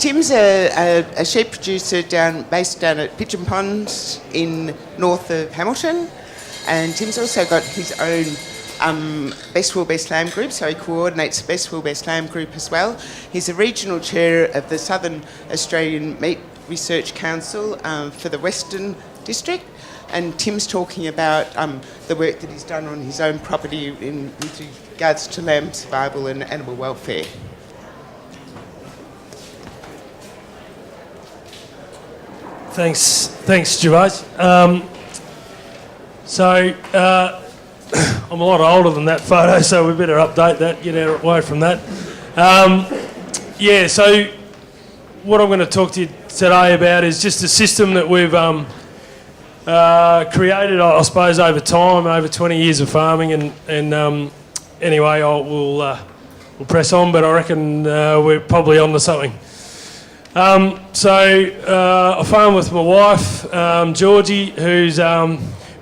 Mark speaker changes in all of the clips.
Speaker 1: Tim's a sheep producer based down at Pigeon Ponds in north of Hamilton, and Tim's also got his own Best Wool Best Lamb group, so he coordinates the Best Wool Best Lamb group as well. He's a regional chair of the Southern Australian Meat Research Council for the Western District, and Tim's talking about the work that he's done on his own property with regards to lamb survival and animal welfare.
Speaker 2: Thanks, Gervais. I'm a lot older than that photo, so we better update that, get away from that. So what I'm going to talk to you today about is just a system that we've created, I suppose, over time, over 20 years of farming, and anyway, we'll press on, but I reckon we're probably on to something. I farm with my wife, Georgie, who's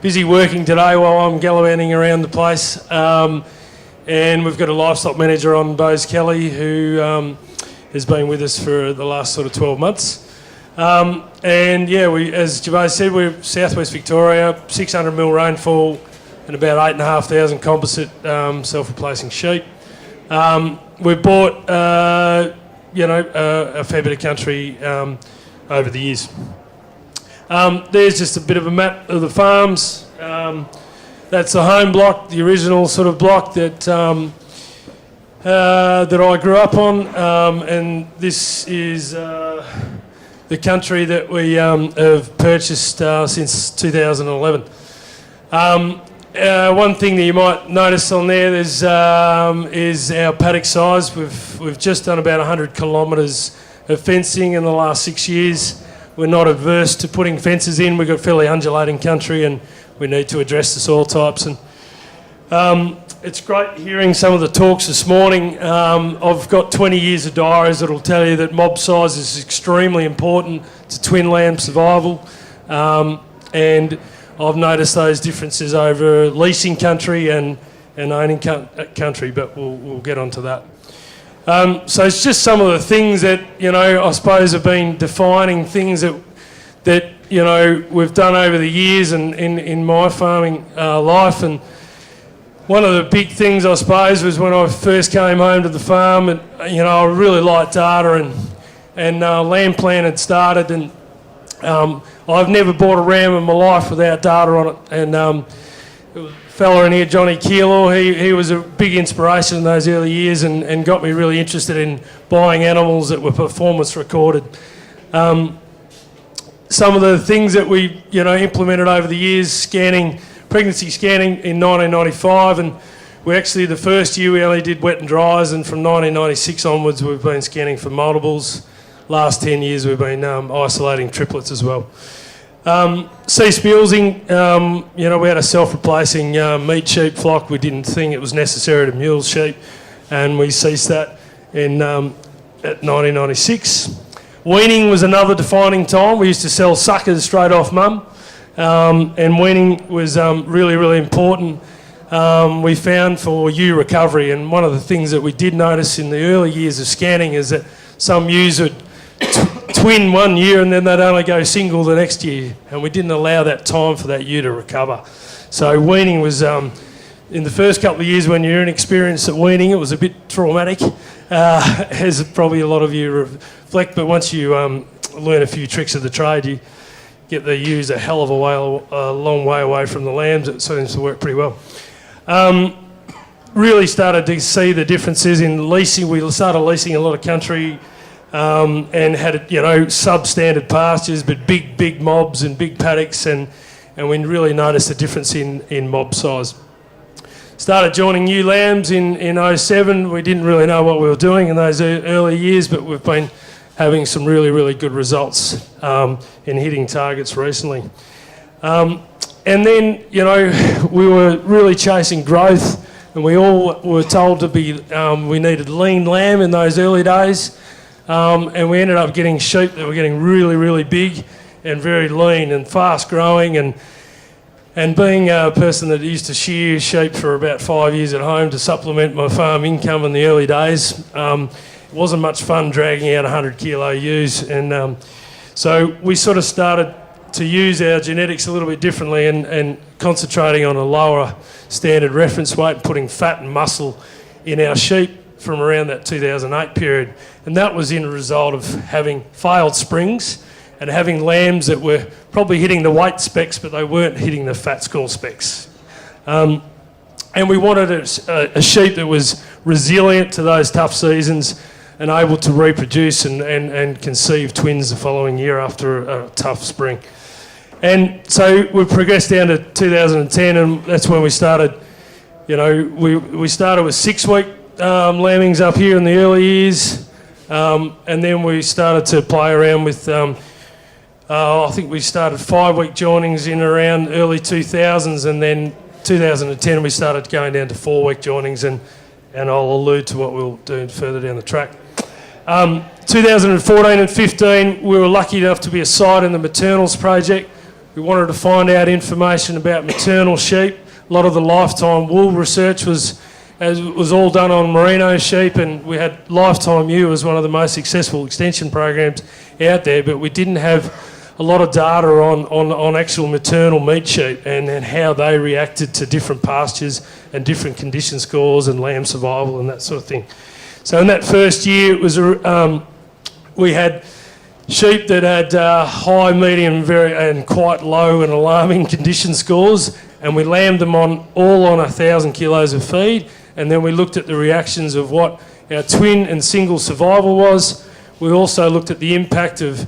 Speaker 2: busy working today while I'm gallivanting around the place. And we've got a livestock manager on, Bose Kelly, who has been with us for the last sort of 12 months. We, as Gervais said, we're southwest Victoria, 600 mil rainfall and about 8,500 composite self-replacing sheep. We've bought a fair bit of country over the years. There's just a bit of a map of the farms. That's the home block, the original sort of block that I grew up on, and this is the country that we have purchased since 2011. One thing that you might notice on there is our paddock size. We've just done about 100 kilometres of fencing in the last 6 years. We're not averse to putting fences in. We've got fairly undulating country and we need to address the soil types. And it's great hearing some of the talks this morning. I've got 20 years of diaries that will tell you that mob size is extremely important to twin lamb survival. And I've noticed those differences over leasing country and owning country, but we'll get onto that. So it's just some of the things that, I suppose have been defining things that we've done over the years and in my farming life. And one of the big things, I suppose, was when I first came home to the farm, and I really liked data, and land plan had started, and I've never bought a ram in my life without data on it. And there was a fella in here, Johnny Keeler, he was a big inspiration in those early years and got me really interested in buying animals that were performance recorded. Some of the things that we implemented over the years, pregnancy scanning in 1995, and we actually, the first year we only did wet and dries, and from 1996 onwards we've been scanning for multiples. Last 10 years we've been isolating triplets as well. Ceased mulesing, we had a self-replacing meat sheep flock. We didn't think it was necessary to mule sheep, and we ceased that at 1996. Weaning was another defining time. We used to sell suckers straight off mum, and weaning was really, really important. We found for ewe recovery, and one of the things that we did notice in the early years of scanning is that some ewes would twin one year and then they'd only go single the next year, and we didn't allow that time for that ewe to recover. So weaning was, in the first couple of years when you're inexperienced at weaning, it was a bit traumatic, as probably a lot of you reflect, but once you learn a few tricks of the trade, you get the ewes a hell of a long way away from the lambs. It seems to work pretty well. Really started to see the differences in leasing. We started leasing a lot of country, and had substandard pastures, but big mobs and big paddocks, and we really noticed a difference in mob size. Started joining new lambs in 07. We didn't really know what we were doing in those early years, but we've been having some really, really good results in hitting targets recently. And then, we were really chasing growth, and we all were told to be, we needed lean lamb in those early days. And we ended up getting sheep that were getting really, really big and very lean and fast growing. And being a person that used to shear sheep for about 5 years at home to supplement my farm income in the early days, it wasn't much fun dragging out 100 kilo ewes. And so we sort of started to use our genetics a little bit differently and concentrating on a lower standard reference weight and putting fat and muscle in our sheep from around that 2008 period. And that was in a result of having failed springs and having lambs that were probably hitting the weight specs, but they weren't hitting the fat score specs. And we wanted a sheep that was resilient to those tough seasons and able to reproduce and conceive twins the following year after a tough spring. And so we progressed down to 2010, and that's when we started, we started with 6-week lambings up here in the early years, and then we started to play around with, I think we started 5-week joinings in around early 2000s, and then 2010 we started going down to 4-week joinings, and I'll allude to what we'll do further down the track. 2014 and 15, we were lucky enough to be a site in the maternals project. We wanted to find out information about maternal sheep. A lot of the lifetime wool research was all done on merino sheep, and we had Lifetime Ewe as one of the most successful extension programs out there, but we didn't have a lot of data on actual maternal meat sheep and how they reacted to different pastures and different condition scores and lamb survival and that sort of thing. So in that first year, it was we had sheep that had high, medium, and quite low and alarming condition scores, and we lambed them all on 1,000 kilos of feed, and then we looked at the reactions of what our twin and single survival was. We also looked at the impact of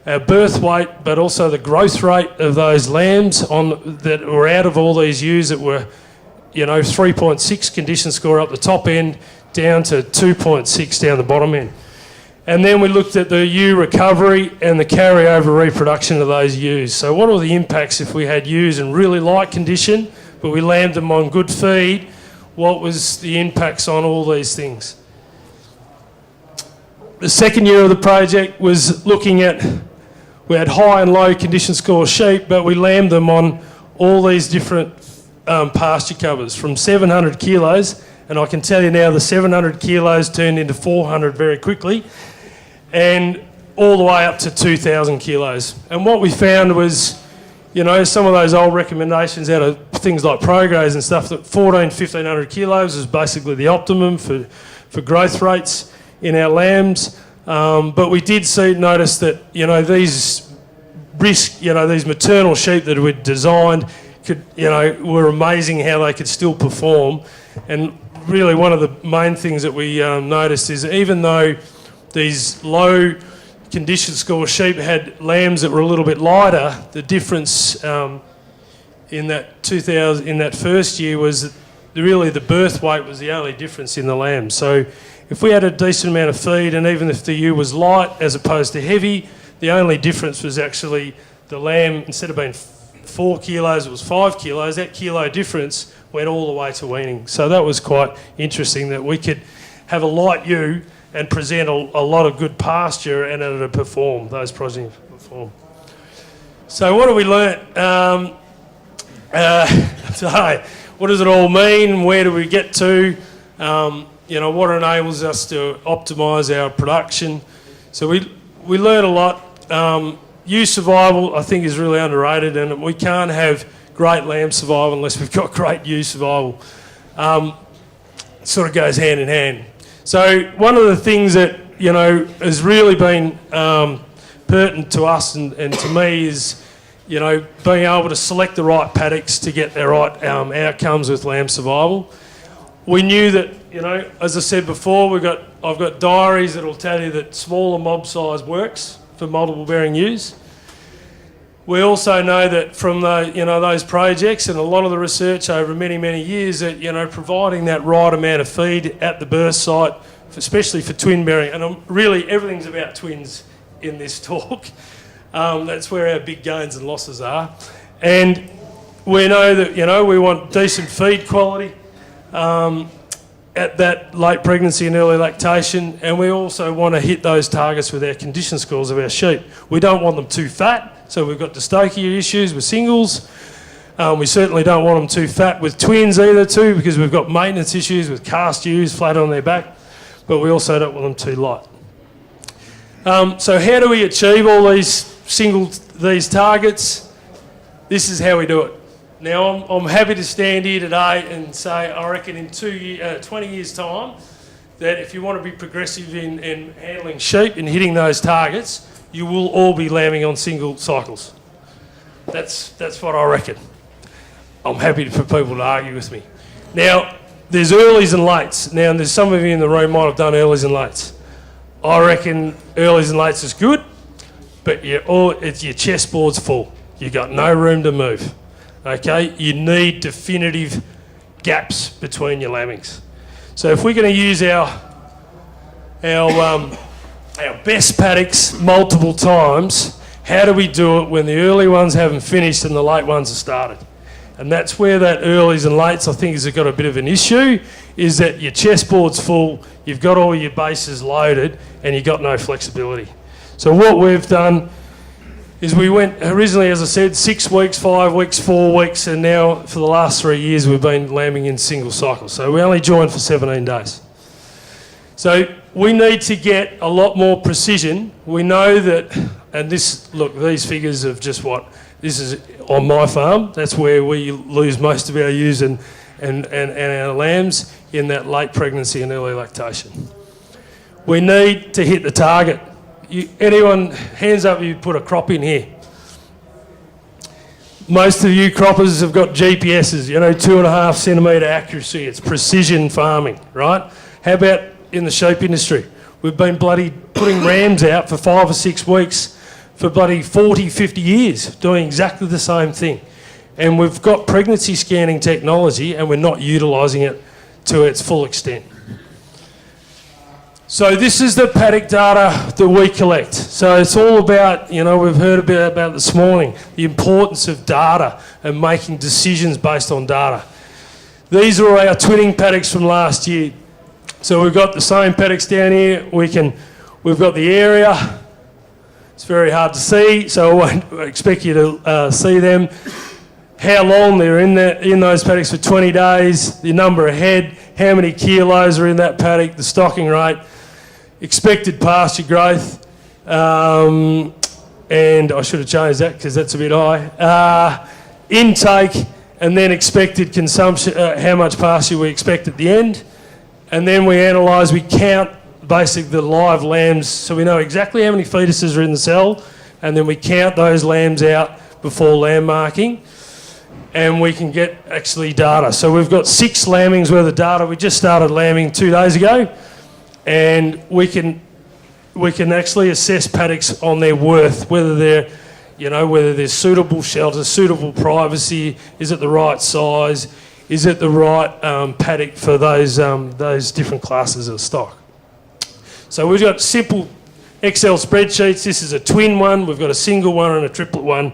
Speaker 2: our birth weight, but also the growth rate of those lambs that were out of all these ewes that were, 3.6 condition score up the top end, down to 2.6 down the bottom end. And then we looked at the ewe recovery and the carryover reproduction of those ewes. So what were the impacts if we had ewes in really light condition, but we lambed them on good feed? What was the impacts on all these things? The second year of the project was looking at, we had high and low condition score sheep, but we lambed them on all these different pasture covers from 700 kilos, and I can tell you now the 700 kilos turned into 400 very quickly, and all the way up to 2,000 kilos. And what we found was, some of those old recommendations out of things like Progrades and stuff, that 1,500 kilos is basically the optimum for growth rates in our lambs. But we did notice that, these maternal sheep that we'd designed were amazing how they could still perform. And really one of the main things that we noticed is even though these low condition score sheep had lambs that were a little bit lighter, the difference in that first year was really the birth weight was the only difference in the lambs. So if we had a decent amount of feed, and even if the ewe was light as opposed to heavy, the only difference was actually the lamb, instead of being 4 kilos, it was 5 kilos. That kilo difference went all the way to weaning. So that was quite interesting that we could have a light ewe and present a lot of good pasture and it'll perform, those progeny perform. So what have we learnt today? What does it all mean? Where do we get to? What enables us to optimise our production? So we learn a lot. Ewe survival, I think, is really underrated, and we can't have great lamb survival unless we've got great ewe survival. It sort of goes hand in hand. So one of the things that, has really been pertinent to us and to me is, being able to select the right paddocks to get the right outcomes with lamb survival. We knew that, as I said before, I've got diaries that will tell you that smaller mob size works for multiple bearing ewes. We also know that from those projects and a lot of the research over many, many years that, providing that right amount of feed at the birth site, especially for twin bearing, and really everything's about twins in this talk. That's where our big gains and losses are. And we know that, we want decent feed quality at that late pregnancy and early lactation, and we also want to hit those targets with our condition scores of our sheep. We don't want them too fat, so we've got dystocia issues with singles. We certainly don't want them too fat with twins either too, because we've got maintenance issues with cast ewes flat on their back. but we also don't want them too light. So how do we achieve all these targets? This is how we do it. Now, I'm happy to stand here today and say I reckon in 20 years' time that if you want to be progressive in handling sheep and hitting those targets, you will all be lambing on single cycles. That's what I reckon. I'm happy for people to argue with me. Now, there's earlies and lates. Now, there's some of you in the room might have done earlies and lates. I reckon earlies and lates is good, but your chessboard's full. You've got no room to move. Okay, you need definitive gaps between your lambings. So if we're going to use our best paddocks multiple times, how do we do it when the early ones haven't finished and the late ones have started? And that's where that earlies and lates I think has got a bit of an issue, is that your chessboard's full, you've got all your bases loaded and you've got no flexibility. So what we've done is we went originally, as I said, 6 weeks, 5 weeks, 4 weeks, and now for the last 3 years we've been lambing in single cycles. So we only joined for 17 days. So we need to get a lot more precision. We know that, and these figures of just this is on my farm. That's where we lose most of our ewes and our lambs in that late pregnancy and early lactation. We need to hit the target. Anyone, hands up, you put a crop in here. Most of you croppers have got GPSs, 2.5 centimetre accuracy. It's precision farming, right? How about in the sheep industry? We've been bloody putting rams out for 5 or 6 weeks for bloody 40, 50 years, doing exactly the same thing. And we've got pregnancy scanning technology and we're not utilising it to its full extent. So this is the paddock data that we collect. So it's all about, we've heard a bit about this morning, the importance of data and making decisions based on data. These are our twinning paddocks from last year. So we've got the same paddocks down here. We've got the area. It's very hard to see, so I won't expect you to see them. How long they're in those paddocks for 20 days, the number of head, how many kilos are in that paddock, the stocking rate, expected pasture growth, and I should have changed that because that's a bit high, intake, and then expected consumption, how much pasture we expect at the end, and then we analyse, we count basically the live lambs, so we know exactly how many fetuses are in the cell, and then we count those lambs out before lamb marking, and we can get actually data. So we've got 6 lambings worth of data. We just started lambing 2 days ago, and we can actually assess paddocks on their worth, whether there's suitable shelter, suitable privacy, is it the right size, is it the right paddock for those different classes of stock. So we've got simple Excel spreadsheets. This is a twin one, we've got a single one and a triplet one,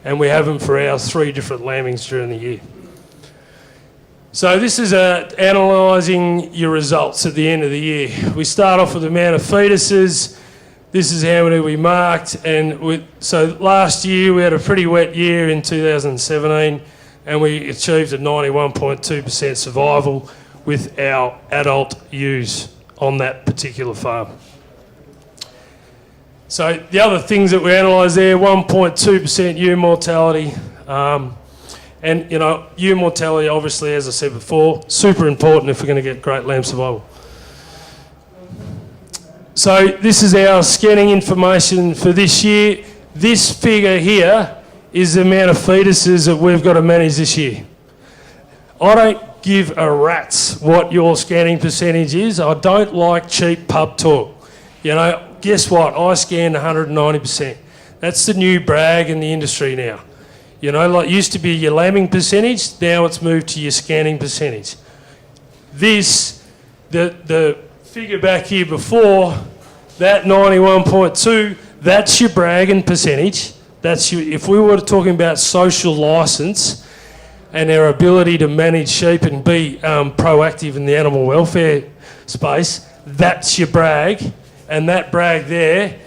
Speaker 2: and we have them for our 3 different lambings during the year. So this is analysing your results at the end of the year. We start off with the amount of fetuses. This is how many we marked, and so last year we had a pretty wet year in 2017, and we achieved a 91.2% survival with our adult ewes on that particular farm. So the other things that we analysed there, 1.2% ewe mortality, and ewe mortality obviously, as I said before, super important if we're going to get great lamb survival. So this is our scanning information for this year. This figure here is the amount of fetuses that we've got to manage this year. I don't give a rat's what your scanning percentage is. I don't like cheap pub talk. Guess what? I scanned 190%. That's the new brag in the industry now. Like it used to be your lambing percentage, now it's moved to your scanning percentage. The figure back here before, that 91.2, that's your bragging percentage. If we were talking about social licence and our ability to manage sheep and be proactive in the animal welfare space, that's your brag. And that brag there,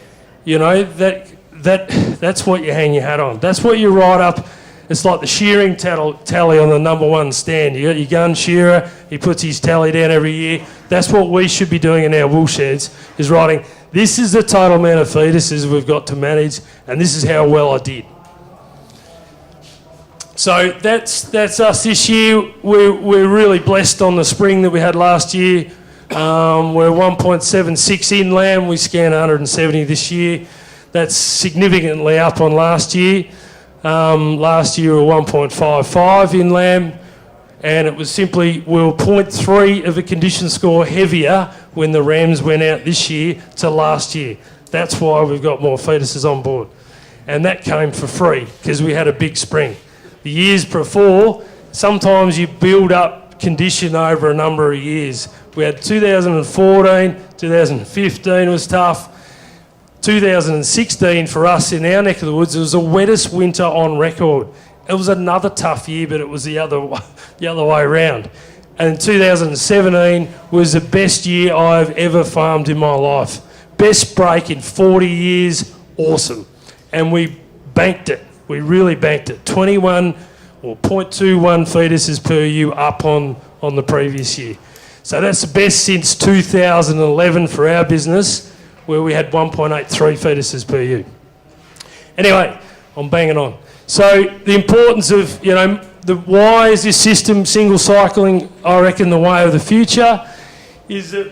Speaker 2: that's what you hang your hat on. That's what you write up. It's like the shearing tally on the number 1 stand. You got your gun shearer, he puts his tally down every year. That's what we should be doing in our wool sheds, is writing, this is the total amount of fetuses we've got to manage, and this is how well I did. So that's us this year. We're really blessed on the spring that we had last year. We're 1.76 in lamb. We scanned 170 this year. That's significantly up on last year. Last year we were 1.55 in lamb, and it was simply we were 0.3 of a condition score heavier when the rams went out this year to last year. That's why we've got more fetuses on board. And that came for free because we had a big spring. The years before, sometimes you build up condition over a number of years. We had 2014, 2015 was tough. 2016 for us in our neck of the woods, it was the wettest winter on record. It was another tough year, but it was the other way around. And 2017 was the best year I've ever farmed in my life. Best break in 40 years, awesome. And we banked it. We really banked it. 21 or 0.21 fetuses per ewe up on the previous year. So that's the best since 2011 for our business, where we had 1.83 fetuses per ewe. Anyway, I'm banging on. So the importance of, why is this system single cycling, I reckon, the way of the future, is that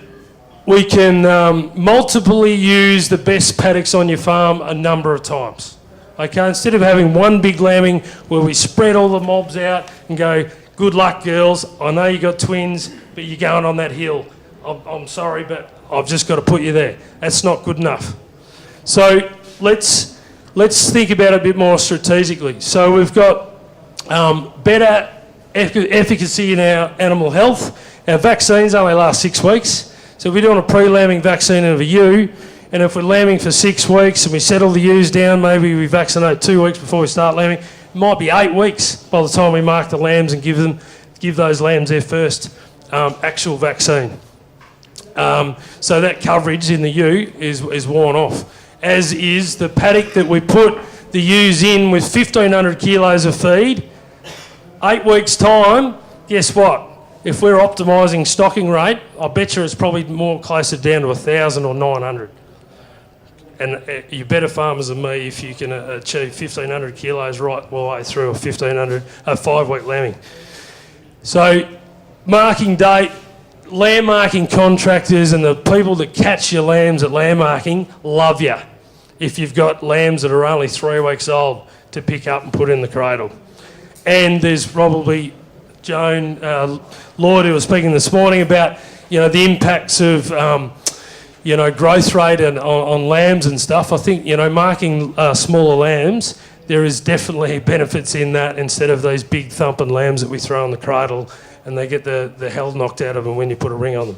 Speaker 2: we can multiply use the best paddocks on your farm a number of times. Okay, instead of having one big lambing where we spread all the mobs out and go, good luck girls, I know you got twins, but you're going on that hill. I'm sorry, but I've just got to put you there. That's not good enough. So let's think about it a bit more strategically. So we've got better efficacy in our animal health. Our vaccines only last 6 weeks. So if we're doing a pre-lambing vaccine of a ewe, and if we're lambing for 6 weeks and we settle the ewes down, maybe we vaccinate 2 weeks before we start lambing, it might be 8 weeks by the time we mark the lambs and give those lambs their first actual vaccine. So that coverage in the ewe is worn off, as is the paddock that we put the ewes in with 1,500 kilos of feed. 8 weeks' time, guess what? If we're optimising stocking rate, I bet you it's probably more closer down to 1,000 or 900. And you're better farmers than me if you can achieve 1,500 kilos right the way through a 5-week lambing. So marking date, lamb marking contractors and the people that catch your lambs at lamb marking love you if you've got lambs that are only 3 weeks old to pick up and put in the cradle. And there's probably Joan Lloyd, who was speaking this morning about the impacts of growth rate and on lambs and stuff. I think marking smaller lambs, there is definitely benefits in that instead of these big thumping lambs that we throw in the cradle and they get the hell knocked out of them when you put a ring on them.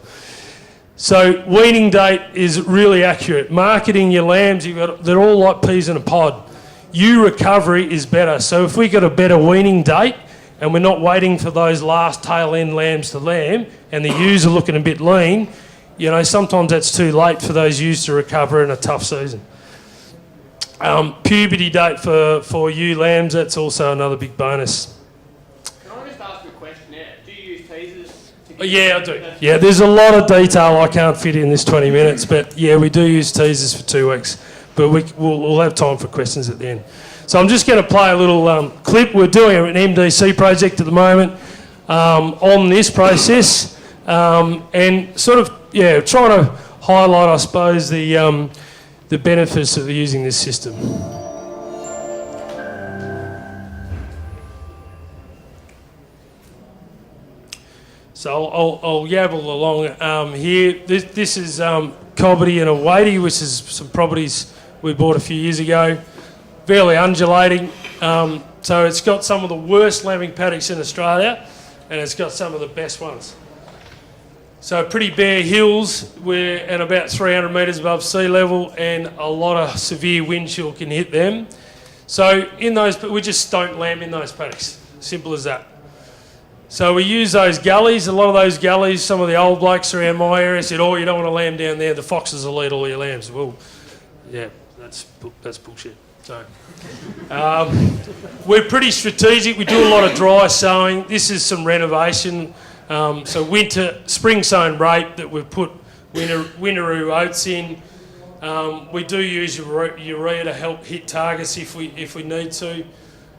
Speaker 2: So weaning date is really accurate. Marketing your lambs, they're all like peas in a pod. Ewe recovery is better. So if we got a better weaning date and we're not waiting for those last tail end lambs to lamb and the ewes are looking a bit lean, sometimes that's too late for those ewes to recover in a tough season. Puberty date for ewe lambs, that's also another big bonus. Yeah, I do. Yeah, there's a lot of detail I can't fit in this 20 minutes, but yeah, we do use teasers for 2 weeks, but we'll have time for questions at the end. So I'm just going to play a little clip. We're doing an MDC project at the moment on this process, and sort of trying to highlight, I suppose, the benefits of using this system. So I'll yabble along here. This is Cobbity and a Wadey, which is some properties we bought a few years ago. Fairly undulating. So it's got some of the worst lambing paddocks in Australia, and it's got some of the best ones. So pretty bare hills, and about 300 metres above sea level, and a lot of severe wind chill can hit them. So we just don't lamb in those paddocks. Simple as that. So we use those gullies. A lot of those gullies, some of the old blokes around my area said, "Oh, you don't want to lamb down there. The foxes will eat all your lambs." Well, yeah, that's bullshit. So we're pretty strategic. We do a lot of dry sowing. This is some renovation So spring sown rape that we've put winteroo oats in. We do use urea to help hit targets if we need to.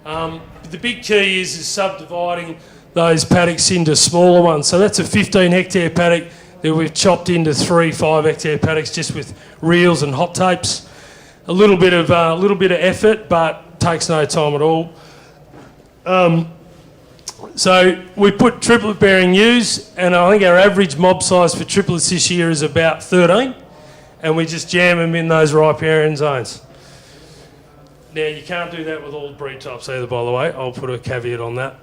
Speaker 2: The big key is subdividing those paddocks into smaller ones. So that's a 15 hectare paddock that we've chopped into 3 5 hectare paddocks just with reels and hot tapes. A little bit of effort, but takes no time at all. So we put triplet bearing ewes, and I think our average mob size for triplets this year is about 13, and we just jam them in those riparian zones. Now you can't do that with all breed types either, by the way. I'll put a caveat on that.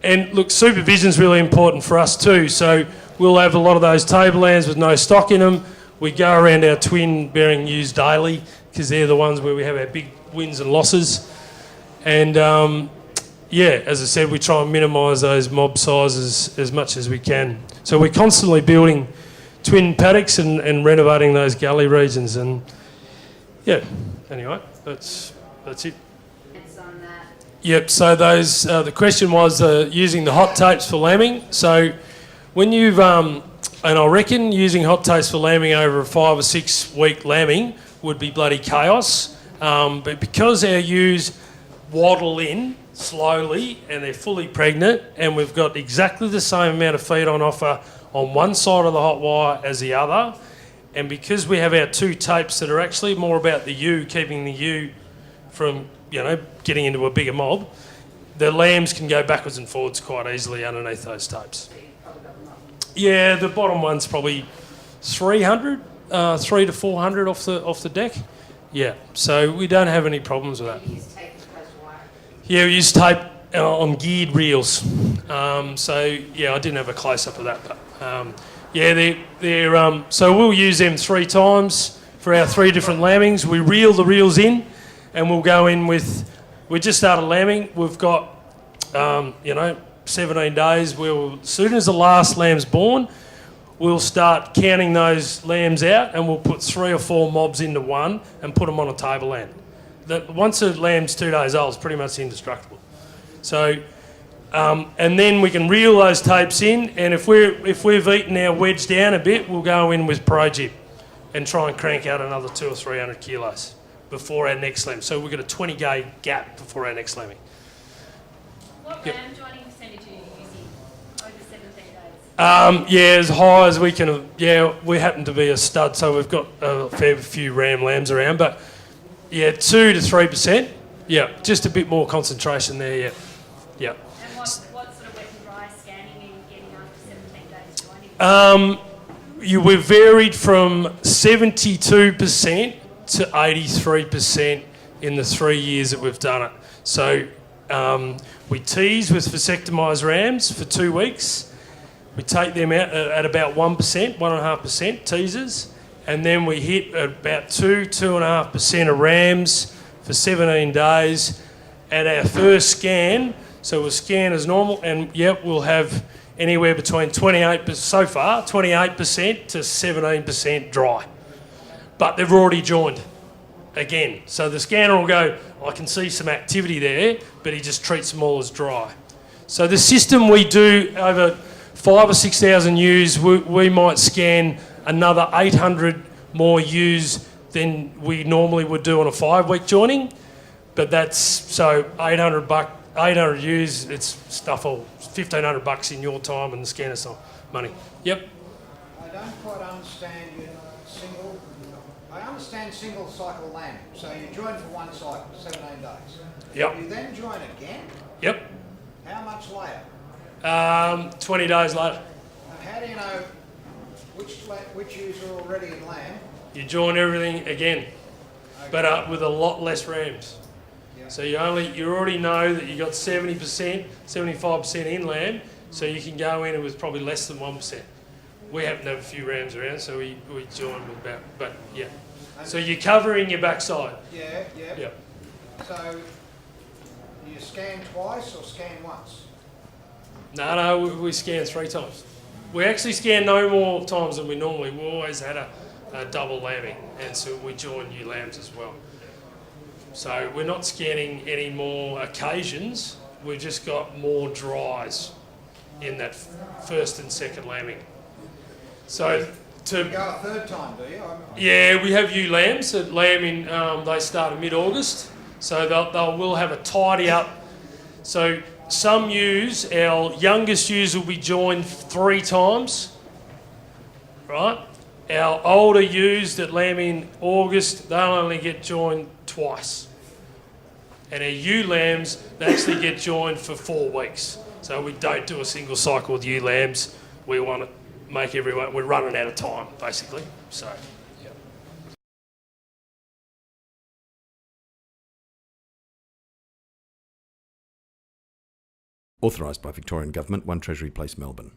Speaker 2: And look, supervision's really important for us too. So we'll have a lot of those tablelands with no stock in them. We go around our twin bearing ewes daily because they're the ones where we have our big wins and losses. And as I said, we try and minimise those mob sizes as much as we can. So we're constantly building twin paddocks and renovating those gully regions. And anyway, that's it. Yep, so those the question was using the hot tapes for lambing. So when you've, and I reckon using hot tapes for lambing over a 5 or 6 week lambing would be bloody chaos. But because our ewes waddle in slowly and they're fully pregnant and we've got exactly the same amount of feed on offer on one side of the hot wire as the other, and because we have our 2 tapes that are actually more about the ewe, keeping the ewe from getting into a bigger mob, the lambs can go backwards and forwards quite easily underneath those tapes. Yeah, the bottom one's probably 300, 300 to 400 off the deck. Yeah, so we don't have any problems with that. Yeah, we use tape on geared reels. I didn't have a close-up of that, but they're so we'll use them 3 times for our 3 different lambings. We reel the reels in, and we'll go in with. We just started lambing. We've got 17 days. As soon as the last lamb's born, we'll start counting those lambs out, and we'll put 3 or 4 mobs into one and put them on a tableland. Once a lamb's 2 days old, it's pretty much indestructible. So, and then we can reel those tapes in, and if we've eaten our wedge down a bit, we'll go in with Pro-Jib and try and crank out another 200 or 300 kilos before our next lamb. So we've got a 20-day gap before our next lambing.
Speaker 3: What ram joining percentage are you using over 17 days?
Speaker 2: As high as we can. We happen to be a stud, so we've got a fair few ram lambs around, but 2 to 3%. Yeah, just a bit more concentration there. Yeah.
Speaker 3: And what sort of wet and dry scanning are you getting after 17 days joining?
Speaker 2: We've varied from 72% to 83% in the 3 years that we've done it. So we tease with vasectomised rams for 2 weeks. We take them out at about 1%, 1.5% teasers, and then we hit about 2.5% of rams for 17 days at our first scan. So we'll scan as normal, and we'll have anywhere between 28% to 17% dry. But they've already joined again. So the scanner will go, I can see some activity there, but he just treats them all as dry. So the system we do over 5,000 or 6,000 ewes, we might scan another 800 more ewes than we normally would do on a 5-week joining. But that's, so 800 ewes, it's stuff all, $1,500 in your time and the scanner's money. Yep.
Speaker 4: I don't quite understand I understand single cycle lambing. So you join for one cycle, 17 days.
Speaker 2: Yep.
Speaker 4: You then join again?
Speaker 2: Yep.
Speaker 4: How much later?
Speaker 2: 20 days later.
Speaker 4: How do you know which ewes are already in lamb?
Speaker 2: You join everything again, okay. But with a lot less rams. Yep. So you already know that you got 70%, 75% in lamb, so you can go in with probably less than 1%. We happen to have a few rams around, so we join with about, but yeah. So you're covering your backside.
Speaker 4: Yeah.
Speaker 2: Yep.
Speaker 4: So you scan twice or scan once?
Speaker 2: No, we scan 3 times. We actually scan no more times than we normally. We always had a double lambing, and so we join new lambs as well. So we're not scanning any more occasions. we've just got more dries in that first and second lambing. So
Speaker 4: You
Speaker 2: to
Speaker 4: go a third time, do you?
Speaker 2: yeah, we have ewe lambs that lamb in. They start in mid-August, so we'll have a tidy up. So some ewes, our youngest ewes will be joined 3 times, right? Our older ewes that lamb in August, they'll only get joined twice. And our ewe lambs, they actually get joined for 4 weeks. So we don't do a single cycle with ewe lambs. We want to make everyone, we're running out of time, basically. So, yeah.
Speaker 5: Authorised by Victorian Government, 1 Treasury Place, Melbourne.